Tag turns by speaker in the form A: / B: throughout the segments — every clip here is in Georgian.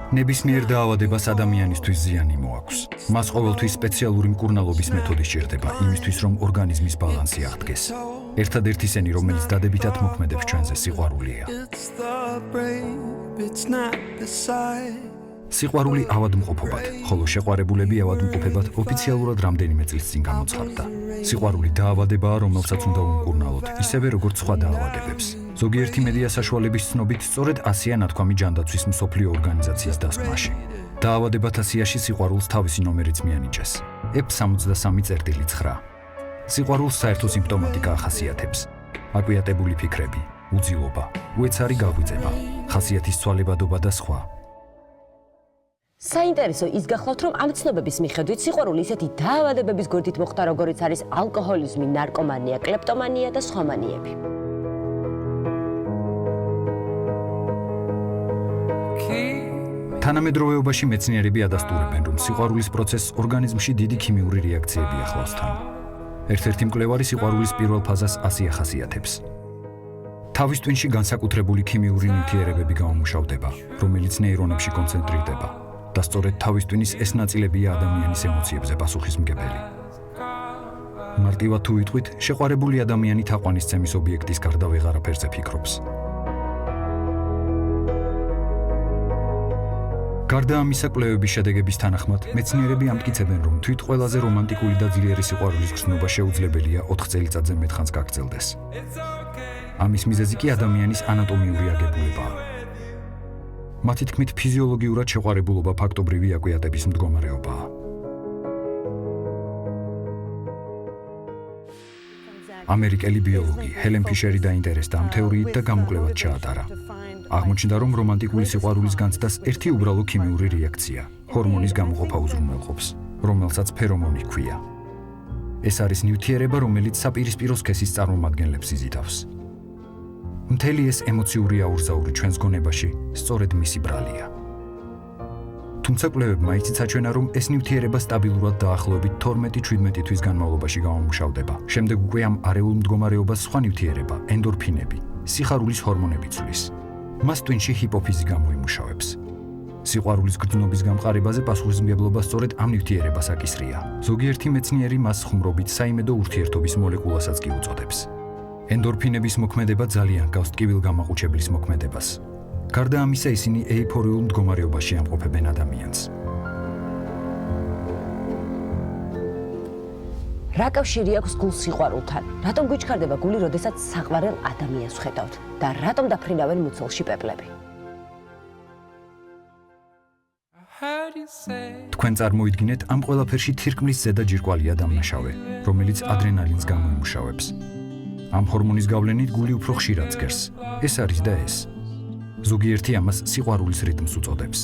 A: ნებისმიერ დაავადებას ადამიანისთვის ზიანი მოაქვს. მას ყოველთვის სპეციალური მკურნალობის მეთოდი სჭირდება იმისთვის, რომ ორგანიზმის ბალანსი აღდგეს. ერთადერთი სენი, რომელიც დადებითად მოქმედებს ჩვენზე, სიყვარულია. სიყვარული ავადმყოფობად, ხოლო შეყვარებულები ავადმყოფებად ოფიციალურად რამდენიმე წლის წინ გამოცხადდა. სიყვარული დაავადებაა, რომელსაც უნდა უმკურნალოთ, ისევე როგორც სხვა დაავადებებს. ზოგიერთი მედია საშუალების ცნობით, სწორედ 100-ია ნათქვამი ჯანდაცვის მსოფლიო ორგანიზაციის დასკვნაში. დაავადებათა სიაში სიყვარულს თავისი ნომერიც მიანიჭეს. F63.9. სიყვარულს საერთო სიმპტომატიკა ახასიათებს. აკვიატებული ფიქრები, უძილობა, უეცარი გაღვიძება, ხასიათის ცვალებადობა და სხვა.
B: საინტერესო ის გახლავთ, რომ ამ ცნობების მიხედვით სიყვარული ისეთი დაავადებების გვერდით მოხვდა, როგორიც არის ალკოჰოლიზმი, ნარკომანია, კლეპტომანია და სხვა მანიები.
A: თანამედროვეობაში მეცნიერები ადასტურებენ, რომ სიყვარულის პროცესს ორგანიზმში დიდი ქიმიური რეაქციები ახლავს თან. ერთ-ერთი მკვლევარი სიყვარულის პირველ ფაზას ასე ახასიათებს. თავის ტვინში განსაკუთრებული ქიმიური ნივთიერებები გაუმუშავდება, რომელიც ნეირონებში კონცენტრირდება და სწორედ თავის ტვინის ეს ნაწილებია ადამიანის ემოციებზე პასუხისმგებელი. მარტივად თუ ვიტყვით, შეყვარებული ადამიანი თაყვანისცემის ობიექტის გარდა ვეღარაფერზე ფიქრობს. გარდა ამისა, კვლევების შედეგების თანახმად, მეცნიერები ამტკიცებენ, რომ თვით ყველაზე რომანტიკული და ძლიერი სიყვარულის გრძნობა შეუძლებელია 4 წელიწადზე მეტხანს გაგრძელდეს. ამის მიზეზი კი ადამიანის ანატომიური აგებულებაა. მათი თქმით, ფიზიოლოგიურად შეყვარებულობა ფაქტობრივი აკვიატების მდგომარეობაა. ამერიკელი ბიოლოგი ჰელენ ფიშერი დაინტერესდა ამ თეორიით და გამოკვლევად ჩაატარა. აღმოჩნდა, რომ რომანტიკული სიყვარულის განცდას ერთი უბრალო ქიმიური რეაქცია, ჰორმონის გამოყოფა უზრუნველყოფს, რომელსაც ფერომონი ჰქვია. ეს არის ნივთიერება, რომელიც საპირისპირო სქესის წარმომადგენლებს იზიდავს. მთელი ეს ემოციური აურზაური ჩვენს გონებაში სწორედ მისი ბრალია. თუმცა კვლევებმა იცით საჩვენა, რომ ეს ნივთიერება სტაბილურად დაახლოებით 12-17 თვის განმავლობაში გამომუშავდება. შემდეგ უკვე ამ არეულ მდგომარეობას სხვა ნივთიერება, ენდორფინები, სიხარულის ჰორმონები ცვლის. მას ტვინში ჰიპოფიზი გამოიმუშავებს. სიყვარულის გრძნობის გამყარებაზე პასუხისმგებლობა სწორედ ამ ნივთიერებას აკისრია. ზოგიერთი მეცნიერი მას ხუმრობით საიმედო ურთიერთობის მოლეკულასაც კი უწოდებს. ენდორფინების მოქმედება ძალიან გავს ტკივილგამაყუჩებლის მოქმედებას. გარდა ამისა, ისინი ეიფორიულ მდგომარეობაში ამყოფებენ ადამიანს.
B: რა კავშირი აქვს გულს სიყვარულთან? რატომ გვიჩქარდება გული, როდესაც საყვარელ ადამიანს ვხედავთ და რატომ დაფრინავენ მუცელში პეპლები?
A: თქვენ წარმოიდგინეთ, ამ ყველაფერში თირკმლის ზედა ჯირკვალია დამნაშავე, რომელიც ადრენალინს გამოიმუშავებს. ამ ჰორმონის გავლენით გული უფრო ხშირად ძგერს. ეს არის და ეს. ზოგიერთი ამას სიყვარულის რიტმს უწოდებს.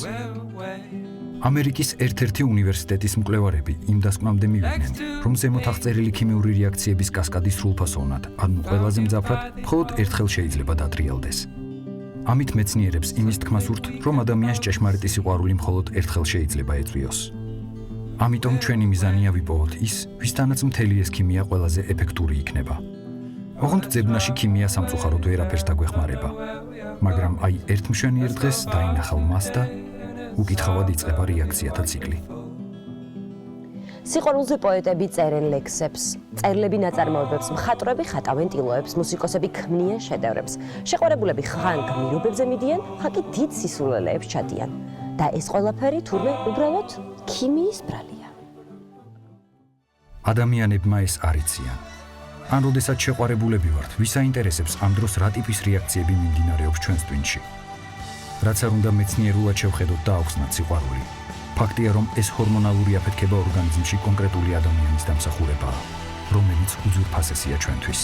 A: ამერიკის ერთ-ერთი უნივერსიტეტის მკვლევარები იმ დასკვნამდე მივიდნენ, რომ ზემოთ აღწერილი ქიმიური რეაქციების კასკადი სრულფასოვნად, ანუ ყველაზე მძაფრად, მხოლოდ ერთხელ შეიძლება დატრიალდეს. ამით მეცნიერებს იმის თქმა სურთ, რომ ადამიანს ჭეშმარიტი სიყვარული მხოლოდ ერთხელ შეიძლება ეწვიოს. ამიტომ ჩვენი მიზანია ვიპოვოთ ის, ვისთანაც მთელი ეს ქიმია ყველაზე ეფექტური იქნება. ოღონდ ძებნაში ქიმია სამწუხაროდ ვერაფერს დაგვეხმარება. მაგრამ აი ერთ მშვენიერ დღეს დაინახავ მას და უკითხავად იწყება რეაქციათა ციკლი.
B: სიყვარულზე პოეტები წერენ ლექსებს, წერილები ნაწარმოებებს, მხატვრები ხატავენ ტილოებს, მუსიკოსები ქმნიან შედევრებს. შეყვარებულები ხან გმირობებზე მიდიან, ხან კი დიდ სისულელეებს ჩადიან. და ეს ყველაფერი თურმე უბრალოდ ქიმიის ბრალია.
A: ადამიანებმა ეს არ იციან. ან როდესაც შეყვარებულები ვართ, ვის აინტერესებს ამ დროს რა ტიპის რეაქციები მიმდინარეობს ჩვენს ტვინში. რაც არ უნდა მეცნიერულად შევხედოთ და აუხსნათ სიყვარული. ფაქტია, რომ ეს ჰორმონალური აფეთქება ორგანიზმში კონკრეტული ადამიანის დამსახურებაა, რომელიც უძვირფასესია ჩვენთვის.